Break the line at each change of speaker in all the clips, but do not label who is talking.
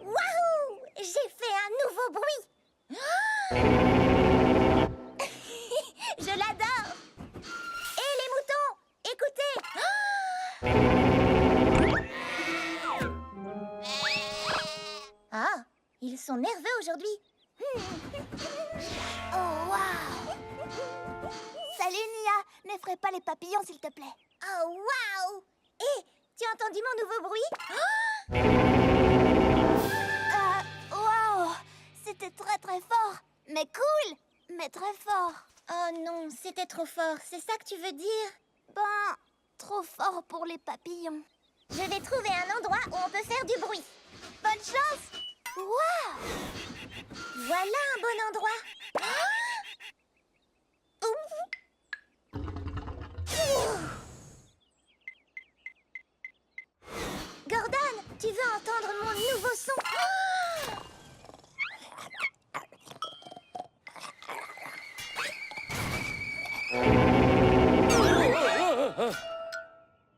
Waouh! J'ai fait un nouveau bruit. Je l'adore. Et les moutons, écoutez. Ah, ils sont nerveux aujourd'hui.
Oh, waouh! Salut, Nia! N'effraie pas les papillons, s'il te plaît.
Oh, waouh! Hé, tu as entendu mon nouveau bruit?
Waouh! C'était très très fort. Mais cool! Mais très fort.
Oh non, c'était trop fort. C'est ça que tu veux dire?
Ben, trop fort pour les papillons.
Je vais trouver un endroit où on peut faire du bruit.
Bonne chance! Waouh!
Voilà un bon endroit. Gordon, tu veux entendre mon nouveau son?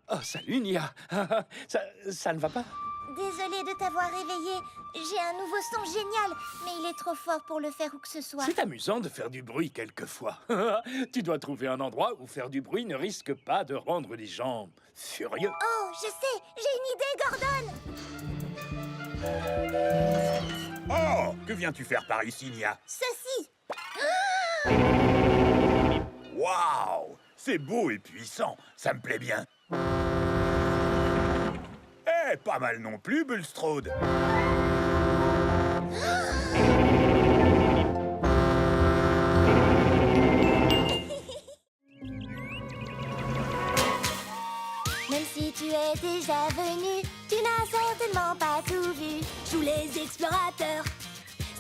Oh, salut, Nia. Ça ne va pas?
Désolée de t'avoir réveillé. J'ai un nouveau son génial, mais il est trop fort pour le faire où que ce soit.
C'est amusant de faire du bruit quelquefois. Tu dois trouver un endroit où faire du bruit ne risque pas de rendre les gens furieux.
Oh, je sais, j'ai une idée, Gordon.
Oh, que viens-tu faire par ici, Nia?
Ceci.
Waouh! C'est beau et puissant, ça me plaît bien. Eh, pas mal non plus, Bulstrode.
Même si tu es déjà venu, tu n'as certainement pas tout vu.
Joue les explorateurs.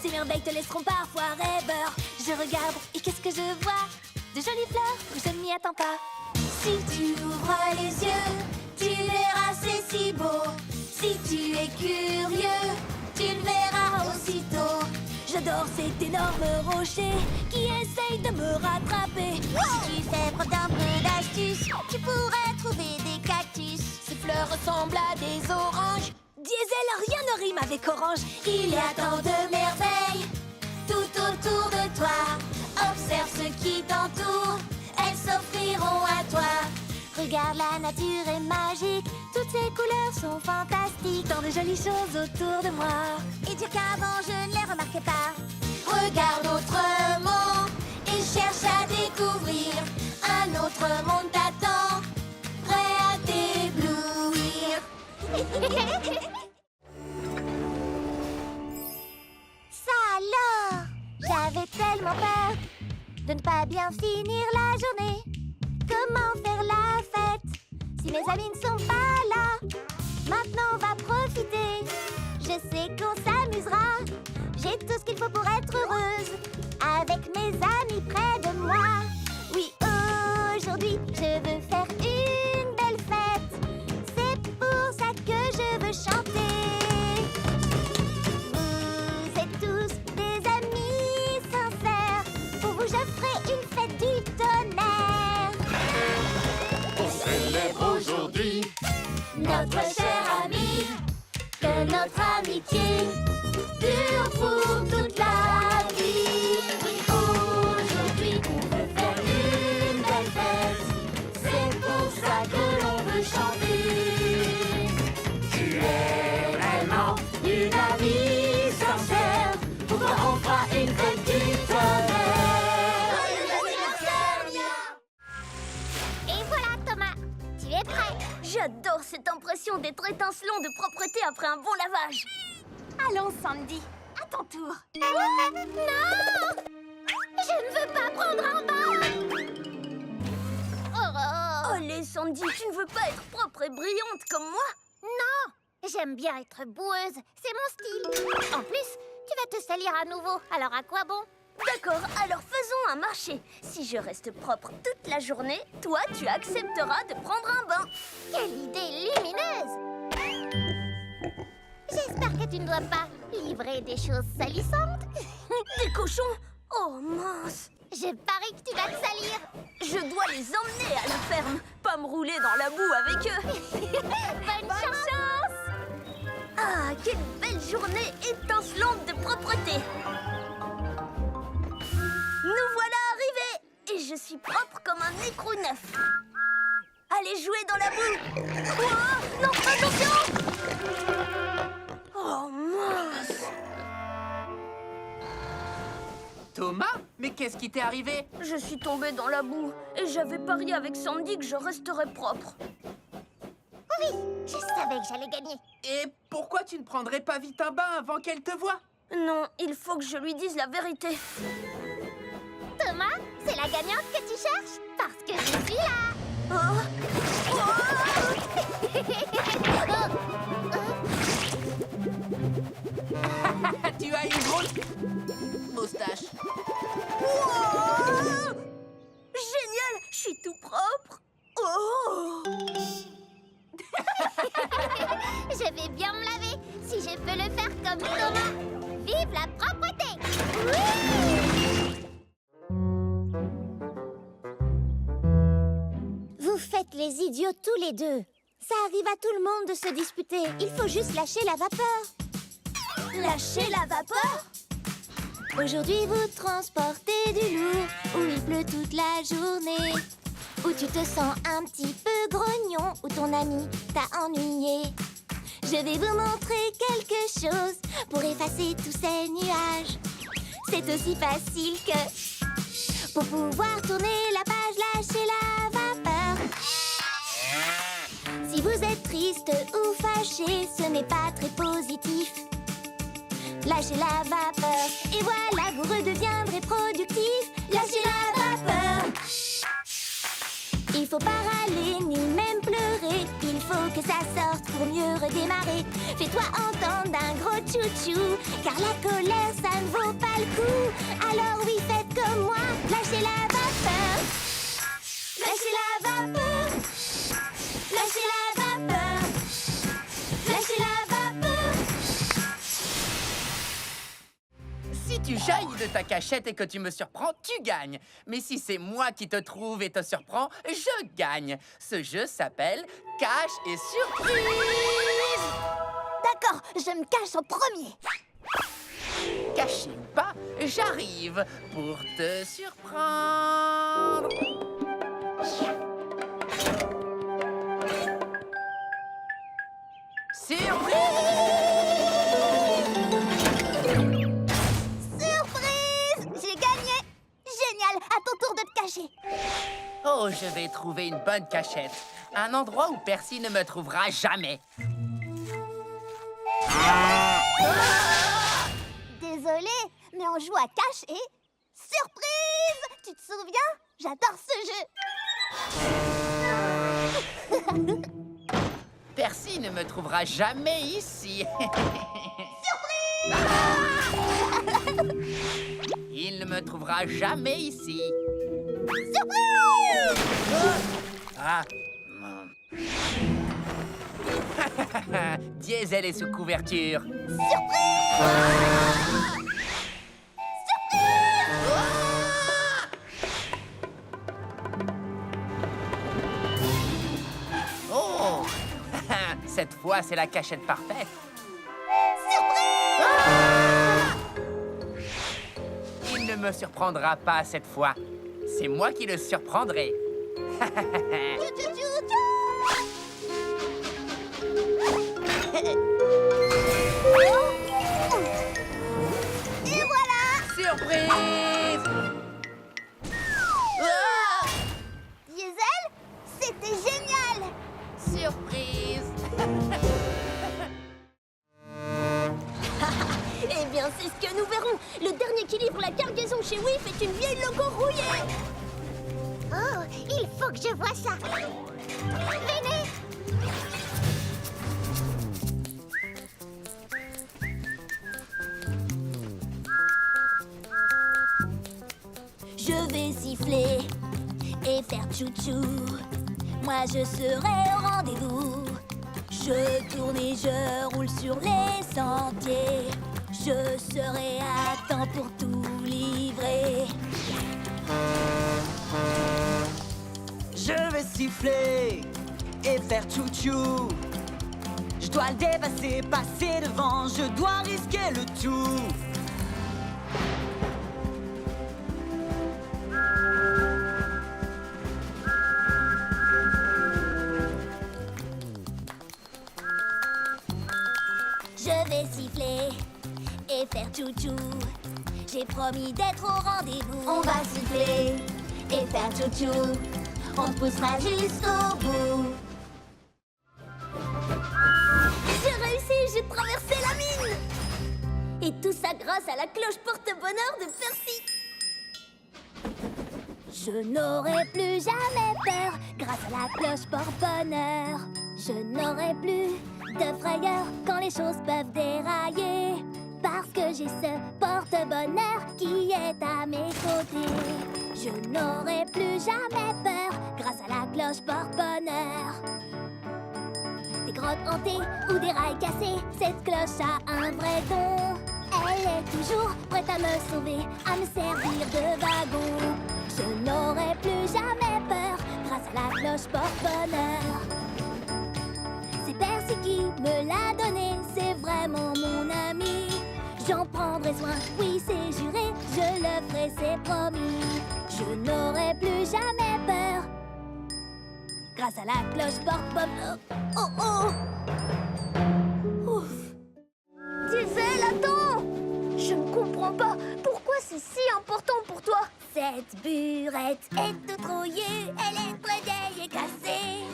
Ces merveilles te laisseront parfois rêveur. Je regarde et qu'est-ce que je vois? De jolies fleurs où je ne m'y attends pas. Si tu ouvres les yeux, tu verras c'est si beau. Si tu es curieux, tu le verras aussitôt. J'adore cet énorme rocher qui essaye de me rattraper.
Si tu fais preuve d'un peu d'astuce, tu pourrais trouver des cactus.
Ces fleurs ressemblent à des oranges. Diesel, rien ne rime avec orange. Il y a tant de merveilles tout autour de toi. Observe ce qui t'entoure, elles s'offriront à toi.
Regarde, la nature est magique, toutes ces couleurs sont fantastiques.
Tant de jolies choses autour de moi.
Et dire qu'avant je ne les remarquais pas.
Regarde autrement et cherche à découvrir. Un autre monde t'attend, prêt à t'éblouir.
Ça alors! J'avais tellement peur de ne pas bien finir la journée. Comment faire la fête si mes amis ne sont pas là? Maintenant on va profiter. Je sais qu'on s'amusera. J'ai tout ce qu'il faut pour être heureuse avec mes amis près de moi. Oui, aujourd'hui je veux faire une belle fête. C'est pour ça que je veux chanter. Vous êtes tous des amis sincères. Pour vous je ferai une fête du tonnerre.
On célèbre aujourd'hui
Notre cher ami, que notre amitié dure pour toute la vie. Oui, aujourd'hui on veut faire une belle fête. C'est pour ça que l'on veut chanter. Tu es vraiment une amie sincère. Pour toi on fera une fête du tonnerre.
Et voilà Thomas, tu es prêt?
J'adore cette impression d'être étincelant de propreté après un bon lavage. Allons Sandy, à ton tour.
Non! Je ne veux pas prendre un bain! Oh!
Allez Sandy, tu ne veux pas être propre et brillante comme moi?
Non! J'aime bien être boueuse, c'est mon style. En plus, tu vas te salir à nouveau, alors à quoi bon?
D'accord, alors faisons un marché. Si je reste propre toute la journée, toi tu accepteras de prendre un bain.
Quelle idée lumineuse! J'espère que tu ne dois pas livrer des choses salissantes.
Des cochons? Oh mince!
Je parie que tu vas te salir.
Je dois les emmener à la ferme, pas me rouler dans la boue avec eux.
Bonne chance!
Ah, quelle belle journée étincelante de propreté! Nous voilà arrivés! Et je suis propre comme un écrou neuf. Allez jouer dans la boue! Oh, non, attention! Oh, mince!
Thomas, mais qu'est-ce qui t'est arrivé?
Je suis tombée dans la boue et j'avais parié avec Sandy que je resterais propre.
Oui, je savais que j'allais gagner.
Et pourquoi tu ne prendrais pas vite un bain avant qu'elle te voie?
Non, il faut que je lui dise la vérité.
Thomas, c'est la gagnante que tu cherches? Parce que je suis là.
Oh.
Tu as une grosse moustache.
Wow! Génial, je suis tout propre. Oh!
Je vais bien me laver si je peux le faire comme Thomas. Vive la propreté! Oui! Vous faites les idiots tous les deux. Ça arrive à tout le monde de se disputer. Il faut juste lâcher la vapeur.
Lâcher la vapeur?
Aujourd'hui, vous transportez du lourd, où il pleut toute la journée, où tu te sens un petit peu grognon, où ton ami t'a ennuyé. Je vais vous montrer quelque chose pour effacer tous ces nuages. C'est aussi facile que... Pour pouvoir tourner la page, lâchez la vapeur. Si vous êtes triste ou fâché, ce n'est pas très positif. Lâchez la vapeur et voilà, vous redeviendrez productif. Lâchez la vapeur. Il faut pas râler ni même pleurer. Il faut que ça sorte pour mieux redémarrer. Fais-toi entendre d'un gros tchou-tchou, car la colère, ça ne vaut pas le coup. Alors oui, faites comme moi, lâchez la vapeur. Lâchez la vapeur. Lâchez la vapeur. Lâchez la vapeur.
Si tu jaillis de ta cachette et que tu me surprends, tu gagnes. Mais si c'est moi qui te trouve et te surprends, je gagne. Ce jeu s'appelle Cache et Surprise.
D'accord, je me cache en premier.
Caché ou pas, j'arrive pour te surprendre.
Surprise! J'ai gagné! Génial! À ton tour de te cacher.
Oh, je vais trouver une bonne cachette. Un endroit où Percy ne me trouvera jamais.
Désolée, mais on joue à cache et... Surprise! Tu te souviens? J'adore ce jeu.
Percy ne me trouvera jamais ici. Il ne me trouvera jamais ici.
Surprise!
Ah. Diesel est sous couverture. Oh! Cette fois, c'est la cachette parfaite. Il ne me surprendra pas cette fois. C'est moi qui le surprendrai.
Et voilà!
Surprise! Ah!
Diesel, c'était génial!
Surprise!
Eh bien, c'est ce que nous verrons. Le dernier qui livre la cargaison chez Whiff est une vieille logo rouillée.
Oh, il faut que je voie ça. Venez.
Je vais siffler et faire tchou-tchou. Moi, je serai au rendez-vous. Je tourne et je roule sur les sentiers. Je serai à temps pour tout livrer.
Je vais siffler et faire tchou-tchou. Je dois le dépasser, passer devant, je dois risquer le tout.
Je vais siffler et faire chouchou. J'ai promis d'être au rendez-vous. On va siffler et faire chouchou. On te poussera jusqu'au bout. J'ai réussi, j'ai traversé la mine. Et tout ça grâce à la cloche porte-bonheur de Percy. Je n'aurai plus jamais peur grâce à la cloche porte-bonheur. Je n'aurai plus de frayeur quand les choses peuvent dérailler. Parce que j'ai ce porte-bonheur qui est à mes côtés. Je n'aurai plus jamais peur grâce à la cloche porte-bonheur. Des grottes hantées ou des rails cassés, cette cloche a un vrai don. Elle est toujours prête à me sauver, à me servir de wagon. Je n'aurai plus jamais peur grâce à la cloche porte-bonheur. C'est Percy qui me l'a donné, c'est vraiment mon ami. J'en prendrai soin, oui c'est juré, je le ferai, c'est promis. Je n'aurai plus jamais peur grâce à la cloche porte-bonheur. Oh oh! Ouf! Diesel, attends! Je ne comprends pas, pourquoi c'est si important pour toi? Cette burette est toute rouillée, elle est très vieille et cassée.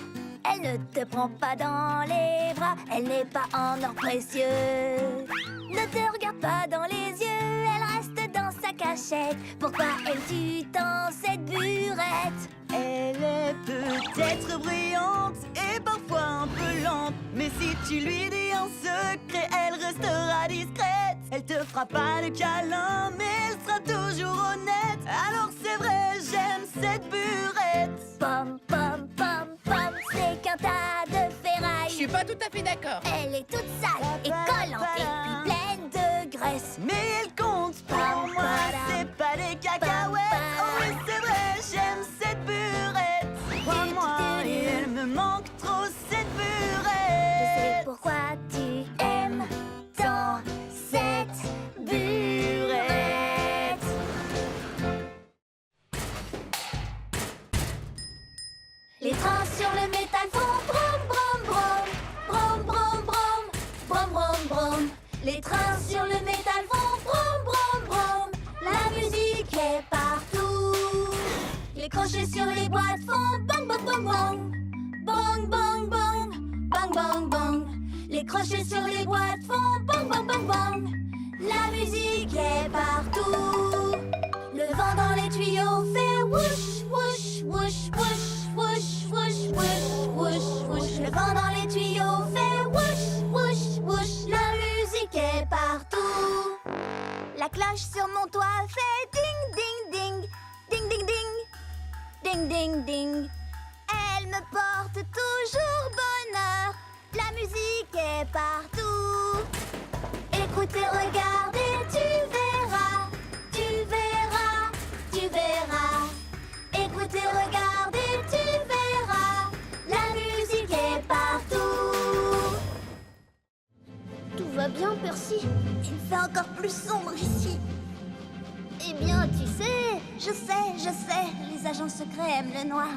Elle ne te prend pas dans les bras, elle n'est pas en or précieux. Ne te regarde pas dans les yeux, elle reste dans sa cachette. Pourquoi aimes-tu tant cette burette?
Elle est peut-être brillante et parfois un peu lente. Mais si tu lui dis un secret, elle restera discrète. Elle te fera pas de câlin, mais elle sera toujours honnête. Alors c'est vrai, j'aime cette burette.
Pom, pom, pom, pom, c'est qu'un tas de ferraille.
Je suis pas tout à fait d'accord.
Elle est toute sale et collante et puis pleine de graisse.
Mais elle compte pour moi, c'est pas des cacahuètes. Oh oui, c'est vrai, j'aime cette burette. Crois-moi, et elle me manque trop cette burette.
Je sais pourquoi tu aimes tant cette burette. Les trains sur le métal font brom brom brom, brom brom brom, brom brom brom. Les trains sur le métal font brom brom brom. La musique est partout. Les crochets sur les boîtes font bang bang bang bang, bang bang bang, bang bang bang. Les crochets sur les boîtes font bang bang bang bang. La musique est partout. Le vent dans les tuyaux fait whoosh whoosh whoosh whoosh whoosh whoosh whoosh whoosh whoosh. Le vent dans les tuyaux fait whoosh whoosh whoosh. La musique est partout. La cloche sur mon toit fait ding ding ding, ding ding ding, ding ding ding. Elle me porte toujours bonheur. La musique est partout. Écoutez, regardez, tu verras, tu verras, tu verras. Écoutez, regardez, tu verras. La musique est partout. Tout va bien, Percy? Il fait encore plus sombre ici. Eh bien, tu sais, je sais, les agents secrets aiment le noir.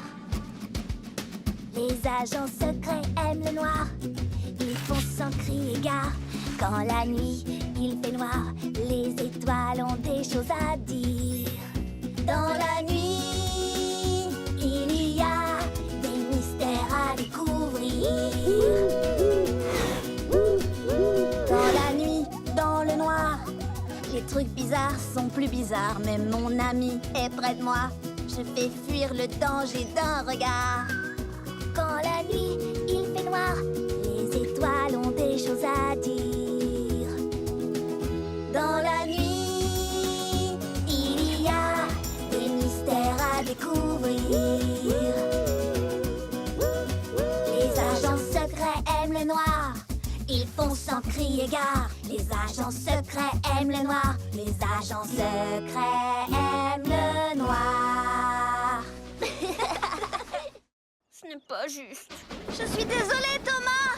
Les agents secrets aiment le noir. Ils font sans crier gare. Quand la nuit, il fait noir, les étoiles ont des choses à dire. Dans la nuit, il y a des mystères à découvrir. Dans la nuit, dans le noir, les trucs bizarres sont plus bizarres. Même mon ami est près de moi. Je fais fuir le danger d'un regard. Quand la nuit, il fait noir, les étoiles ont des choses à dire. Dans la nuit, il y a des mystères à découvrir. Les agents secrets aiment le noir. Ils font sans crier gare. Les agents secrets aiment le noir. Les agents secrets aiment le noir.
Ce n'est pas juste.
Je suis désolée, Thomas.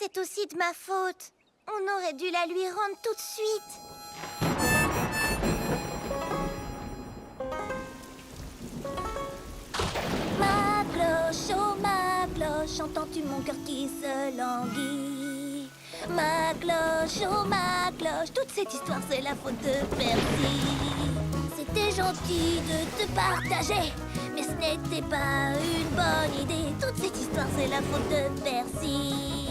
c'est aussi de ma faute. On aurait dû la lui rendre tout de suite. Ma cloche, oh ma cloche, entends-tu mon cœur qui se languit? Ma cloche, oh ma cloche, toute cette histoire c'est la faute de Percy. C'était gentil de te partager, mais ce n'était pas une bonne idée. Toute cette histoire c'est la faute de Percy.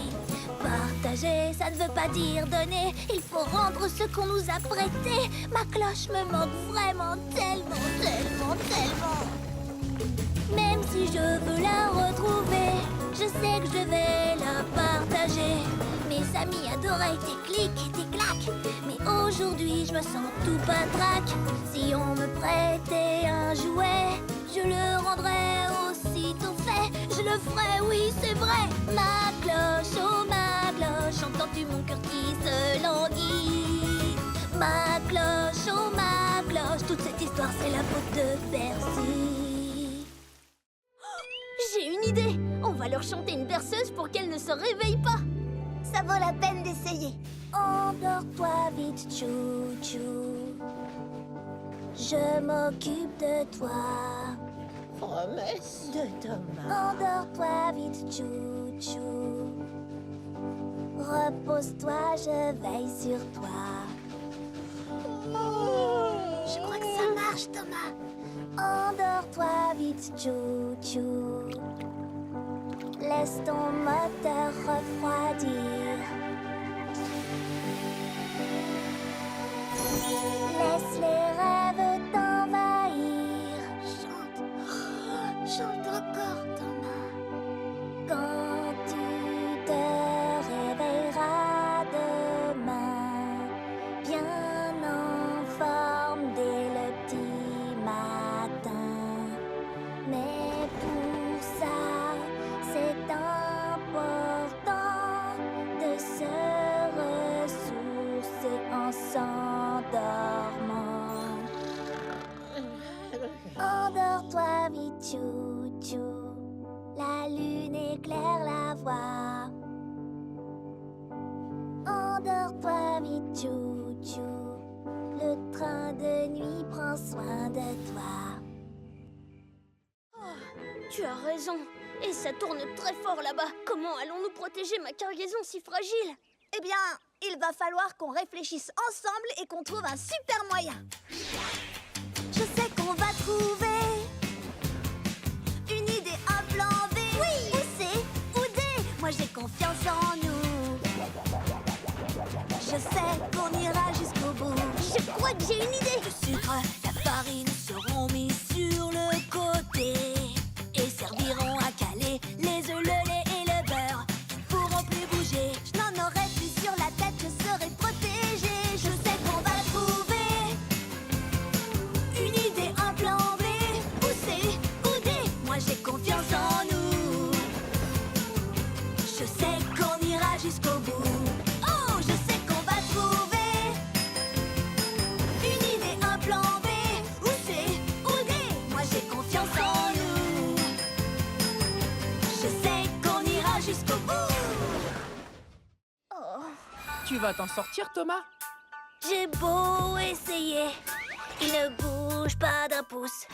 Partager, ça ne veut pas dire donner. Il faut rendre ce qu'on nous a prêté. Ma cloche me manque vraiment tellement, tellement, tellement. Même si je veux la retrouver, je sais que je vais la partager. Mes amis adoraient tes clics et tes claques, mais aujourd'hui je me sens tout patraque. Si on me prêtait un jouet, je le rendrais aussitôt fait. Je le ferais, oui c'est vrai. Ma cloche, oh ma cloche, entends-tu mon cœur qui se languit? Ma cloche, oh ma cloche, toute cette histoire c'est la faute de Percy.
J'ai une idée. On va leur chanter une berceuse pour qu'elles ne se réveillent pas.
Ça vaut la peine d'essayer. Endors-toi vite, chou-chou. Je m'occupe de toi.
Promesse de Thomas.
Endors-toi vite, chou-chou. Repose-toi, je veille sur toi. Je crois que ça marche, Thomas. Endors-toi vite, chou-chou. Laisse ton moteur refroidir. Laisse les rêves t'envahir. Chante, chante encore, Thomas. Quand tu te réveilleras demain, bien en forme dès le petit matin. Mais pour ça, c'est important de se ressourcer en s'endormant. Endors-toi vite, chou-chou. La lune éclaire la voie. Endors-toi vite, chou-chou. Le train de nuit prend soin de toi.
Tu as raison. Et ça tourne très fort là-bas. Comment allons-nous protéger ma cargaison si fragile?
Eh bien, il va falloir qu'on réfléchisse ensemble et qu'on trouve un super moyen. Je sais qu'on va trouver une idée, un plan B. Oui! Ou C, ou D. Moi, j'ai confiance en nous. Je sais qu'on ira jusqu'au bout.
Je crois que j'ai une idée.
Le sucre, la farine seront mis sur le côté et serviront à caler les œufs, le lait et le beurre. Ils pourront plus bouger. Je n'en aurai plus sur la tête, je serai protégée. Je sais qu'on va trouver une idée, un plan B. Ou C, ou D. Moi j'ai confiance en nous. Je sais qu'on ira jusqu'au bout. Oh, je sais qu'on va trouver une idée, un plan B. Ou C, ou D. Moi j'ai confiance en nous. Je sais qu'on ira jusqu'au bout. Oh,
Tu vas t'en sortir, Thomas?
j'ai beau essayer, il ne bouge pas d'un pouce.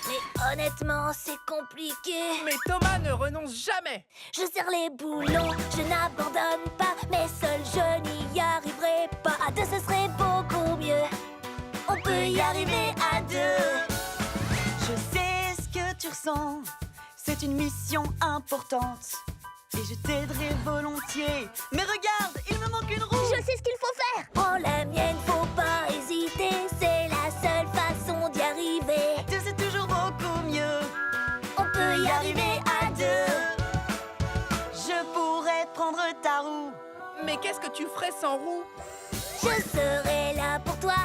Mais honnêtement, c'est compliqué.
Mais Thomas ne renonce jamais.
Je serre les boulons, je n'abandonne pas. Mais seul, je n'y arriverai pas. À deux, ce serait beaucoup mieux. On peut y arriver à deux.
Je sais ce que tu ressens, c'est une mission importante. Et je t'aiderai volontiers. Mais regarde, il me manque une roue.
Je sais ce qu'il faut faire.
Prends la mienne, faut pas hésiter. C'est la seule façon d'y arriver.
Deux, c'est toujours beaucoup mieux.
On peut y arriver à deux.
Je pourrais prendre ta roue.
Mais qu'est-ce que tu ferais sans roue?
Je serai là pour toi,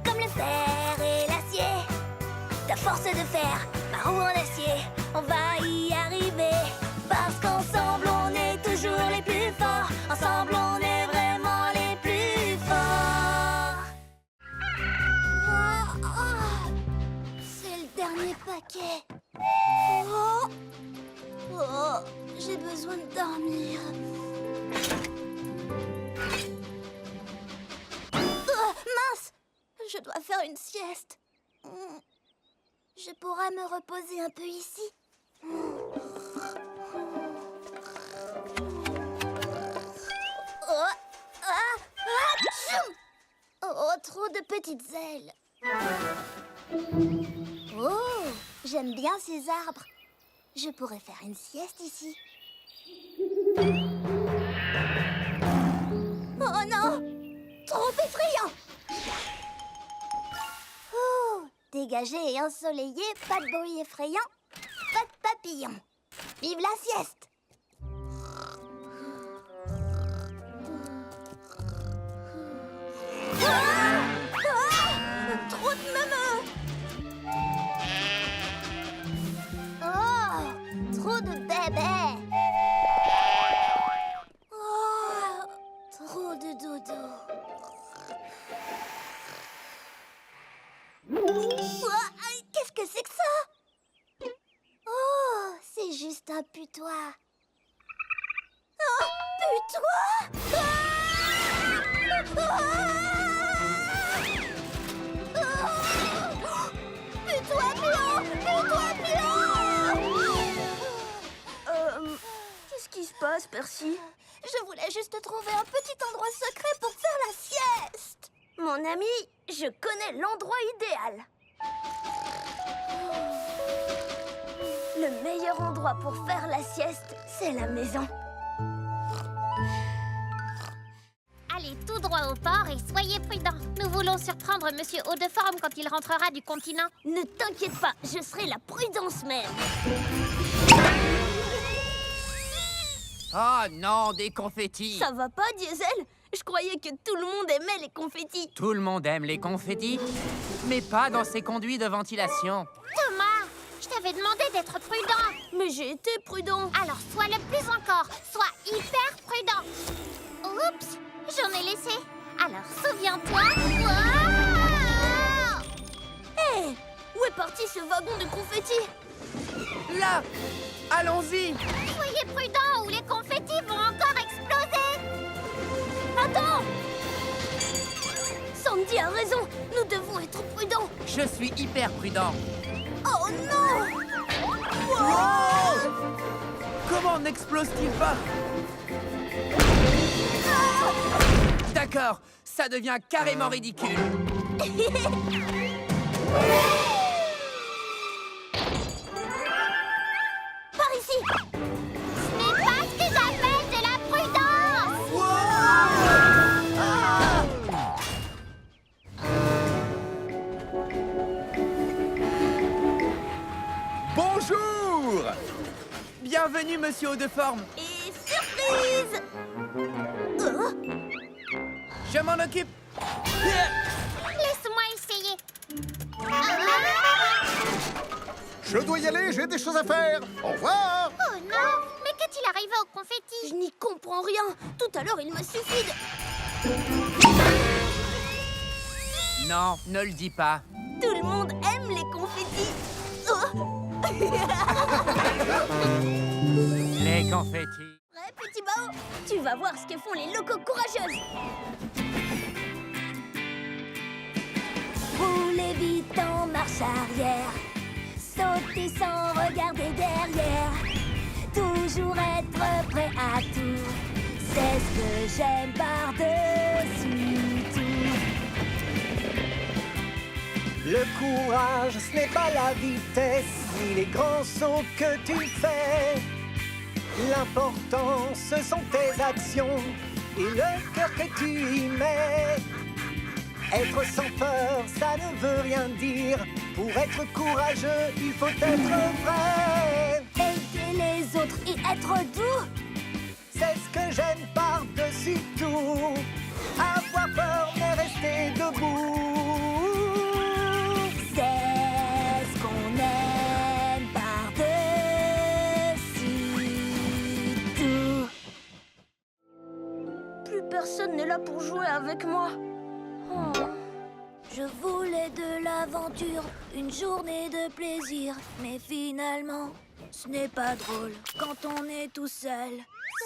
comme le fer et l'acier. Ta force de fer, ma roue en acier. On va y arriver, parce qu'ensemble on est toujours les plus forts. Ensemble on est vraiment les plus forts. C'est le dernier paquet. Oh, j'ai besoin de dormir. Je dois faire une sieste. Je pourrais me reposer un peu ici. Oh, trop de petites ailes. Oh, j'aime bien ces arbres. Je pourrais faire une sieste ici. Oh non! Trop effrayant! Oh, dégagé et ensoleillé, pas de bruit effrayant, pas de papillons. Vive la sieste! Trop de meumeux! Oh, trop de bébés! Oh, trop de dodo. Qu'est-ce que c'est que ça? Oh, c'est juste un putois. Oh, putois! Putois blanc! Putois blanc!
Qu'est-ce qui se passe, Percy?
Je voulais juste trouver un petit endroit secret pour faire la sieste.
Mon ami, je connais l'endroit idéal. Le meilleur endroit pour faire la sieste, c'est la maison.
Allez tout droit au port et soyez prudents. Nous voulons surprendre Monsieur Haut-de-Forme quand il rentrera du continent.
Ne t'inquiète pas, je serai la prudence même.
Oh non, des confettis.
Ça va pas, Diesel? Je croyais que tout le monde aimait les confettis.
Tout le monde aime les confettis, mais pas dans ces conduits de ventilation.
Thomas, je t'avais demandé d'être prudent.
Mais j'ai été prudent.
Alors sois le plus encore. Sois hyper prudent. Oups, j'en ai laissé. Alors souviens-toi. Wow!
Hé, où est parti ce wagon de confettis?
Là, allons-y.
Soyez prudents ou les confettis vont encore exploser.
Attends! Sandy a raison, nous devons être prudents.
Je suis hyper prudent.
Oh non!
Comment n'explose-t-il pas? D'accord, ça devient carrément ridicule.
Par ici!
Ce n'est pas ce que j'appelle de la prudence.
Bonjour!
Bienvenue, Monsieur Haut-de-Forme.
Et surprise!
Je m'en occupe.
Laisse-moi essayer.
Je dois y aller, j'ai des choses à faire. Au revoir.
Oh non, mais qu'est-il arrivé au confetti?
Je n'y comprends rien. Tout à l'heure, il m'a suffi de...
Non, ne le dis pas.
Tout le monde aime les confettis. Oh.
Les confettis.
Ouais, petit Bao, tu vas voir ce que font les locaux courageuses. Roulez vite en marche arrière. Sautez sans regarder derrière. Toujours être prêt à tout. C'est ce que j'aime par-dessus tout.
Le courage, ce n'est pas la vitesse, ni les grands sauts que tu fais. L'important, ce sont tes actions et le cœur que tu y mets. Être sans peur, ça ne veut rien dire. Pour être courageux, il faut être vrai.
Aider les autres et être doux.
C'est ce que j'aime par-dessus tout. Avoir peur, mais rester debout.
C'est ce qu'on aime par-dessus tout. Plus personne n'est là pour jouer avec moi. Oh.
Je voulais de l'aventure, une journée de plaisir. Mais finalement, ce n'est pas drôle quand on est tout seul.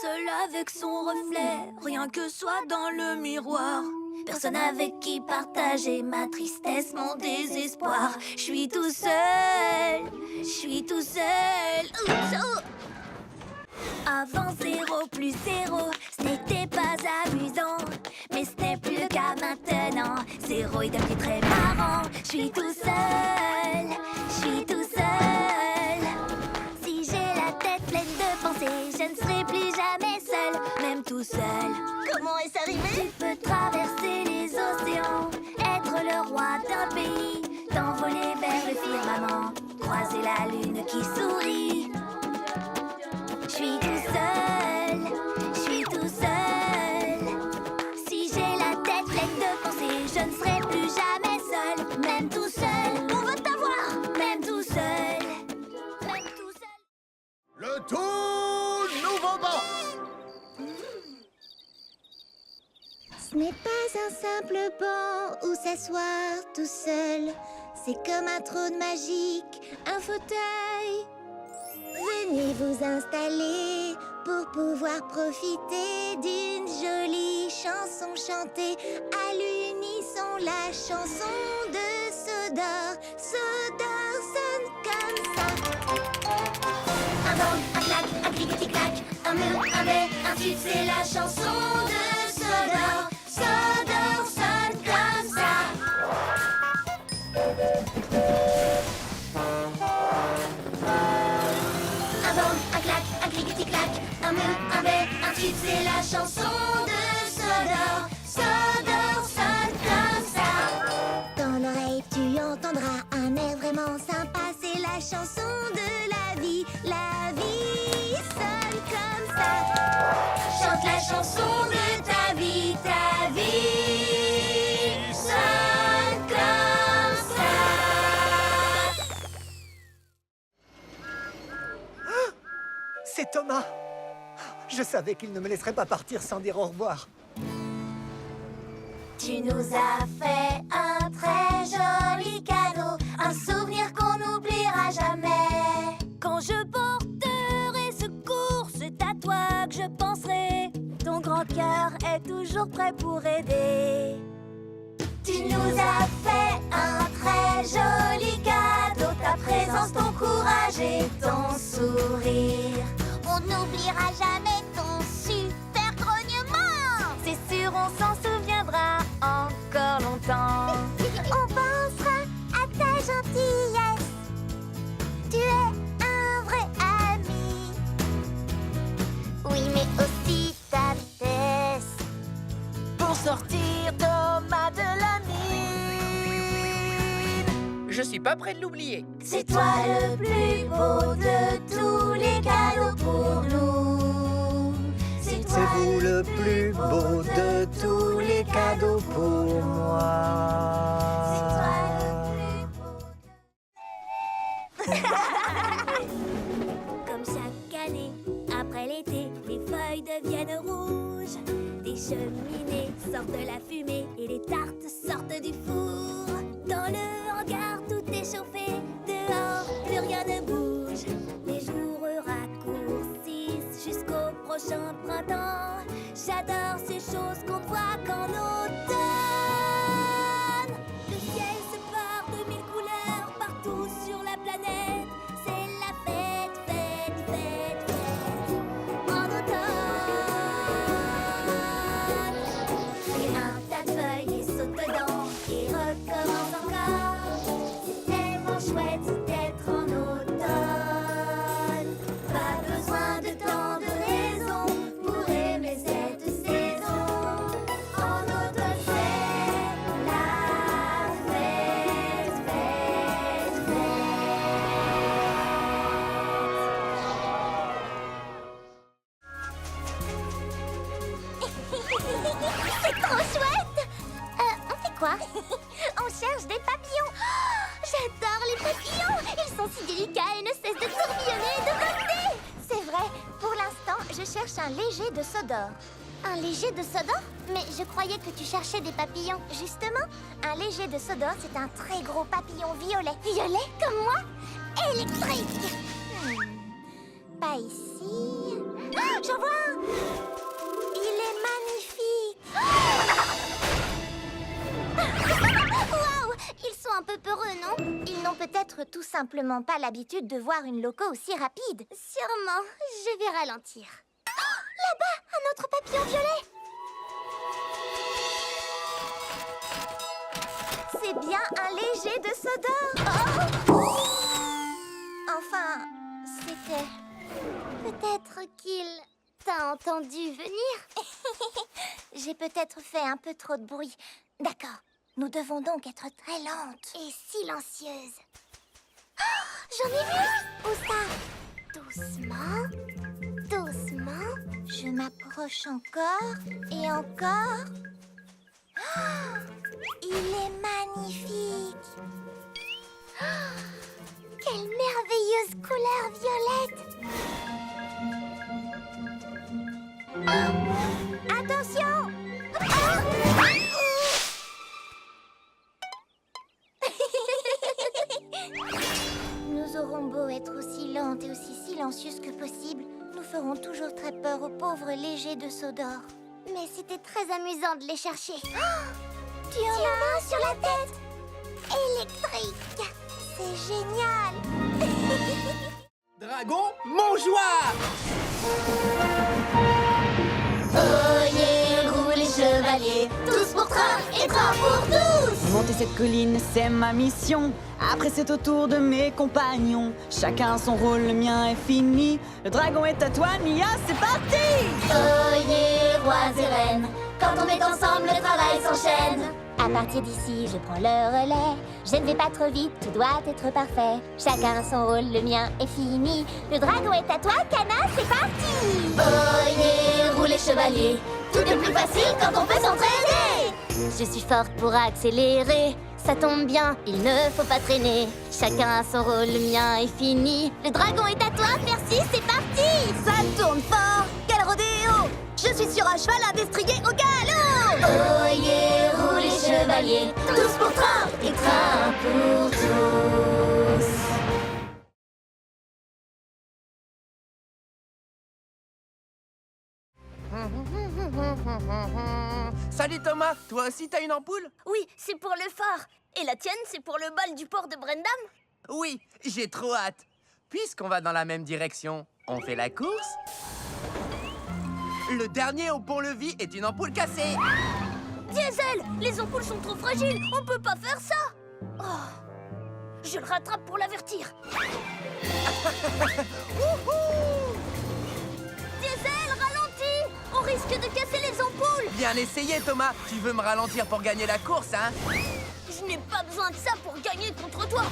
Seul avec son reflet, rien que soi dans le miroir.
Personne avec qui partager ma tristesse, mon désespoir. Je suis tout seul, je suis tout seul. Oups, oh. Avant 0 plus 0, ce n'était pas amusant. Mais ce n'est plus le cas maintenant. 0 est devenu très marrant. Je suis tout seul, je suis tout seul. Si j'ai la tête pleine de pensées, je ne serai plus jamais seul, même tout seul.
Comment est-ce arrivé?
Tu peux traverser les océans, être le roi d'un pays, t'envoler vers le firmament, croiser la lune qui sourit. Je suis tout seul, je suis tout seul. Si j'ai la tête pleine de pensées, je ne serai plus jamais seul, même tout seul. On veut t'avoir, même tout seul, même tout seul.
Le tout nouveau banc.
Ce n'est pas un simple banc où s'asseoir tout seul. C'est comme un trône magique, un fauteuil. Venez vous installer pour pouvoir profiter d'une jolie chanson chantée à l'unisson. La chanson de Sodor. Sodor sonne comme ça.
Un bang, un clac, un clic-tic-clac, un mur, un bais, un tube, c'est la chanson de Sodor. Sodor sonne comme ça. Un bang, un clac, un clic-tic-clac, un mur, un bais, un tube, c'est la chanson de Sodor. Sodor sonne comme ça.
Dans l'oreille tu entendras un air vraiment sympa. C'est la chanson de la vie. La vie sonne comme ça.
Chante la chanson de ta vie sonne comme ça.
C'est Thomas. Je savais qu'il ne me laisserait pas partir sans dire au revoir.
Tu nous as fait un très joli cadeau, un souvenir qu'on n'oubliera jamais. Quand je porterai secours, c'est à toi que je penserai. Ton grand cœur est toujours prêt pour aider. Tu nous as fait un très joli cadeau, ta présence, ton courage et ton sourire.
On n'oubliera jamais ton super grognement.
C'est sûr, on s'en souviendra encore longtemps.
On pensera à ta gentillesse. Tu es un vrai ami. Oui, mais aussi ta vitesse.
Pour sortir Thomas de la mine.
Je suis pas prêt de l'oublier.
C'est toi le plus beau de tous les cadeaux pour nous. C'est
C'est vous le plus beau de tous les cadeaux pour moi.
Comme chaque année, après l'été, les feuilles deviennent rouges. Des cheminées sortent de la fumée et les tartes sortent du four. Dans le hangar, tout est chauffé. Dehors, plus rien ne bouge. Les jours raccourcissent jusqu'au prochain printemps. J'adore ces choses qu'on voit qu'en automne. Le ciel se part de mille couleurs partout sur la planète. C'est la fête, fête, fête, fête en automne. Et un tas de feuilles et saute dedans et recommence encore. C'est tellement chouette d'être en automne. Pas besoin de tant de raisons pour aimer cette saison. En automne c'est la fête, fête, fête.
C'est trop chouette. On fait quoi? On cherche des papillons. Oh, j'adore les papillons. Ils sont si délicats et ne cessent de tourbillonner et de voler. C'est vrai. Pour l'instant, je cherche un léger de Sodor. Un léger de Sodor? Mais je croyais que tu cherchais des papillons. Justement, un léger de Sodor, c'est un très gros papillon violet. Violet comme moi? Électrique. Pas ici. Ah, j'en vois un. Il est magnifique. peureux, non? Ils n'ont peut-être tout simplement pas l'habitude de voir une loco aussi rapide. Sûrement. Je vais ralentir. Oh, là-bas, un autre papillon violet. C'est bien un léger de Sodor. Oh! Enfin, c'était... Peut-être qu'il t'a entendu venir. J'ai peut-être fait un peu trop de bruit. D'accord. Nous devons donc être très lentes et silencieuses. Oh, j'en ai vu! Où ça? Doucement, doucement. Je m'approche encore et encore. Oh, il est magnifique. Oh, quelle merveilleuse couleur violette. Oh, attention! Oh! Nous aurons beau être aussi lentes et aussi silencieuses que possible, nous ferons toujours très peur aux pauvres légers de Sodor. Mais c'était très amusant de les chercher. Oh, tu en as un sur la tête! Électrique! C'est génial!
Dragon, mon joie!
Oyez, roulez les chevaliers, tous pour train et train pour tous.
Monter cette colline, c'est ma mission. Après, c'est au tour de mes compagnons. Chacun son rôle, le mien est fini. Le dragon est à toi, Nia, c'est parti!
Oyez, rois et reines, quand on est ensemble, le travail s'enchaîne.
À partir d'ici, je prends le relais. Je ne vais pas trop vite, tout doit être parfait. Chacun a son rôle, le mien est fini. Le dragon est à toi, Cana, c'est parti!
Oyez, roulez chevaliers, tout est plus facile quand on peut s'entraîner.
Je suis forte pour accélérer. Ça tombe bien, il ne faut pas traîner. Chacun a son rôle, le mien est fini. Le dragon est à toi, merci, c'est parti!
Ça tourne fort, quel rodéo! Je suis sur un cheval à destrier au galop!
Oyez, roulez chevaliers, tous pour train et train pour tous.
Salut Thomas, toi aussi t'as une ampoule?
Oui, c'est pour le phare. Et la tienne, c'est pour le bal du port de Brendam?
Oui, j'ai trop hâte. Puisqu'on va dans la même direction, on fait la course? Le dernier au pont-levis est une ampoule cassée.
Diesel, les ampoules sont trop fragiles, on peut pas faire ça. Oh, je le rattrape pour l'avertir. Diesel, ralentis, on risque de casser les ampoules.
Bien essayé Thomas, tu veux me ralentir pour gagner la course, hein?
Je n'ai pas besoin de ça pour gagner contre toi.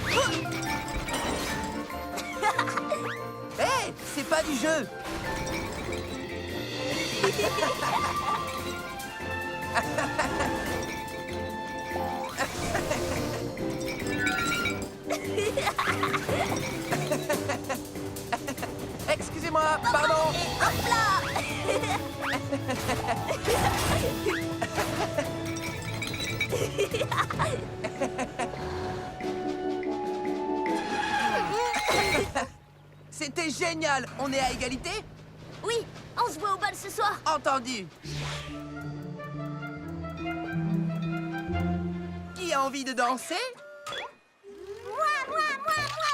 Hé, hey, c'est pas du jeu. Excusez-moi, pardon.
Et hop là.
C'était génial. On est à égalité?
Oui, on se voit au bal ce soir.
Entendu. Qui a envie de danser?
Moi.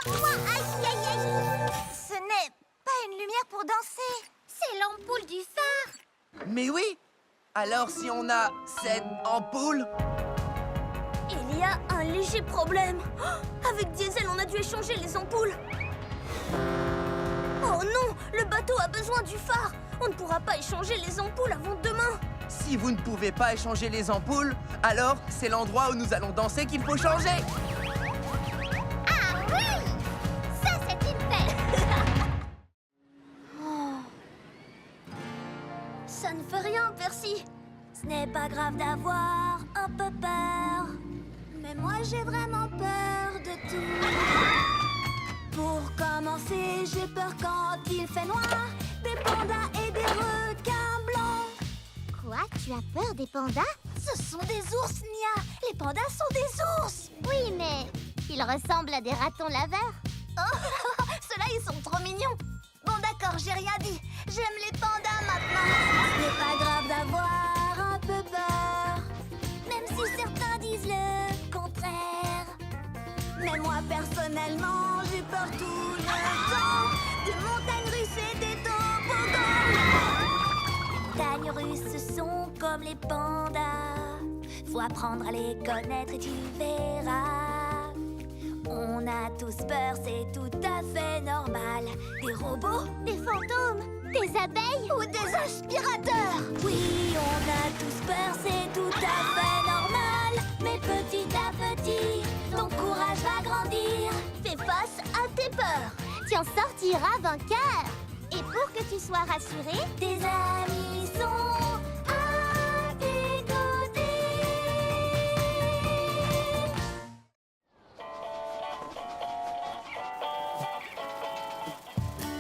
Aïe, aïe, aïe. Ce n'est pas une lumière pour danser. C'est l'ampoule du phare.
Mais oui. Alors si on a cette ampoule...
Il y a un léger problème. Oh, avec Diesel, on a dû échanger les ampoules. Oh non, le bateau a besoin du phare. On ne pourra pas échanger les ampoules avant demain.
Si vous ne pouvez pas échanger les ampoules, alors c'est l'endroit où nous allons danser qu'il faut changer.
Ah oui! Ça, c'est une belle.
Ça ne fait rien, Percy. Ce n'est pas grave d'avoir un peu peur. Mais moi, j'ai vraiment peur de tout. Pour commencer, j'ai peur quand il fait noir. Des pandas et des requins blancs.
Quoi? Tu as peur des pandas?
Ce sont des ours, Nia. Les pandas sont des ours.
Oui, mais ils ressemblent à des ratons laveurs.
Oh, ceux-là, ils sont trop mignons. Bon, d'accord, j'ai rien dit. J'aime les pandas maintenant. Ce n'est pas grave d'avoir un peu peur. Même si certains disent le contraire. personnellement, j'ai peur tout le temps. Des montagnes russes et des toboggans. Montagnes russes sont comme les pandas. Faut apprendre à les connaître et tu verras. On a tous peur, c'est tout à fait normal. Des robots, des fantômes, des abeilles ou des aspirateurs. Oui, on a tous peur, c'est tout à fait normal. Mais petit à petit, ton courage va grandir. Fais face à tes peurs. Tu en sortiras vainqueur. Et pour que tu sois rassuré, tes amis sont à tes côtés.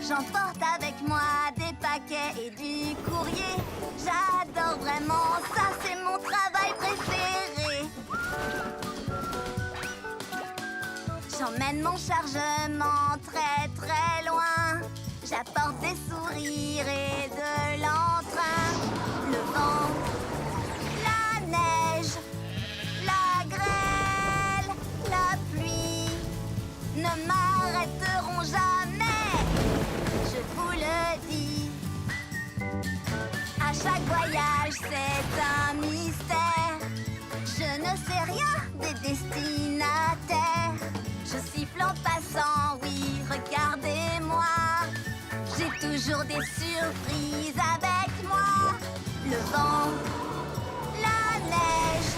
J'emporte avec moi des paquets et du courrier. J'adore vraiment ça, c'est mon travail préféré. J'emmène mon chargement très très loin. J'apporte des sourires et de l'entrain. Le vent, la neige, la grêle, la pluie ne m'arrêteront jamais. Je vous le dis. À chaque voyage, c'est un mystère. Je ne sais rien des destinataires. Je siffle en passant, oui, regardez-moi. J'ai toujours des surprises avec moi. Le vent, la neige,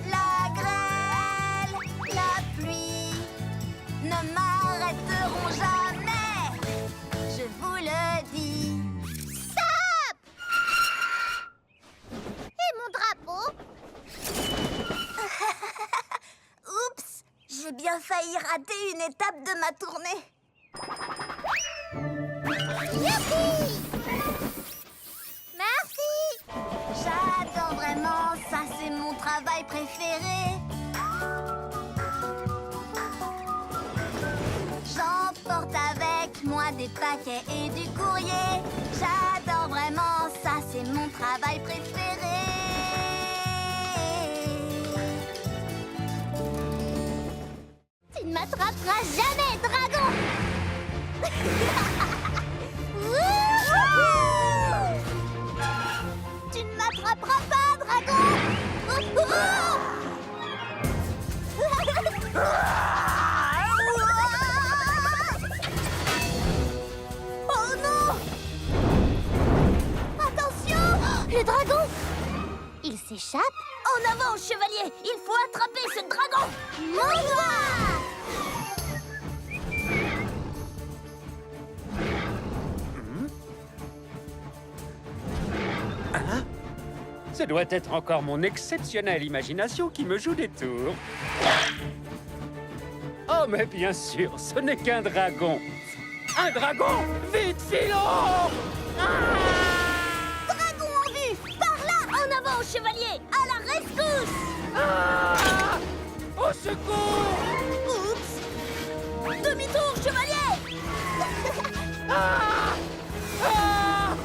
la grêle, la pluie ne m'arrêteront jamais. Je vous le dis. Stop! Et mon drapeau? Oups! J'ai bien failli rater une étape de ma tournée. Youpi! Merci! J'adore vraiment, ça c'est mon travail préféré. J'emporte avec moi des paquets et du courrier. J'adore vraiment, ça c'est mon travail préféré. Tu ne m'attraperas jamais, dragon! Tu ne m'attraperas pas, dragon! Oh non! Attention! Le dragon! Il s'échappe? En avant, chevalier! Il faut attraper ce dragon! Mon doigt!
Ce doit être encore mon exceptionnelle imagination qui me joue des tours. Oh, mais bien sûr, ce n'est qu'un dragon. Un dragon! Vite, filons!
Dragon en vue! Par là! En avant, chevalier! À la rescousse!
Ah! Au secours!
Oups! Demi-tour, chevalier!
Ah! Ah!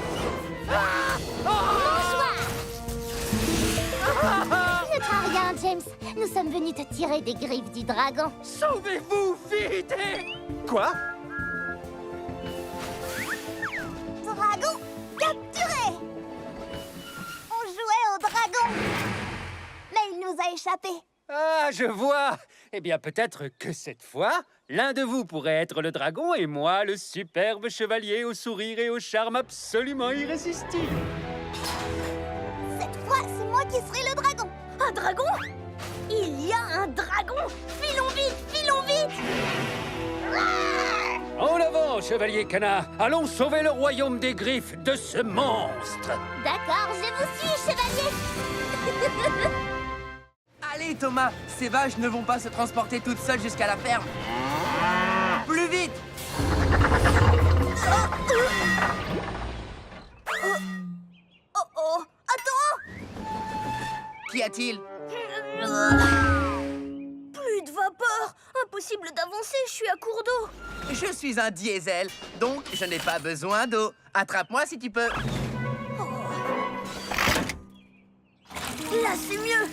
Ah!
Bonsoir! Ne crains rien, James. Nous sommes venus te tirer des griffes du dragon.
Sauvez-vous, vite!
Quoi?
Dragon capturé! On jouait au dragon, mais il nous a échappé.
Ah, je vois! Eh bien, peut-être que cette fois, l'un de vous pourrait être le dragon et moi, le superbe chevalier au sourire et au charme absolument irrésistible.
Cette fois, c'est moi qui serai le dragon. Un dragon? Il y a un dragon! Filons vite, filons vite!
En avant, chevalier Canard! Allons sauver le royaume des griffes de ce monstre!
D'accord, je vous suis, chevalier.
Allez, Thomas, ces vaches ne vont pas se transporter toutes seules jusqu'à la ferme. Plus vite!
Oh oh! Attends!
Qu'y a-t-il?
Plus de vapeur! Impossible d'avancer, je suis à court d'eau!
Je suis un diesel, donc je n'ai pas besoin d'eau. Attrape-moi si tu peux.
Là, c'est mieux!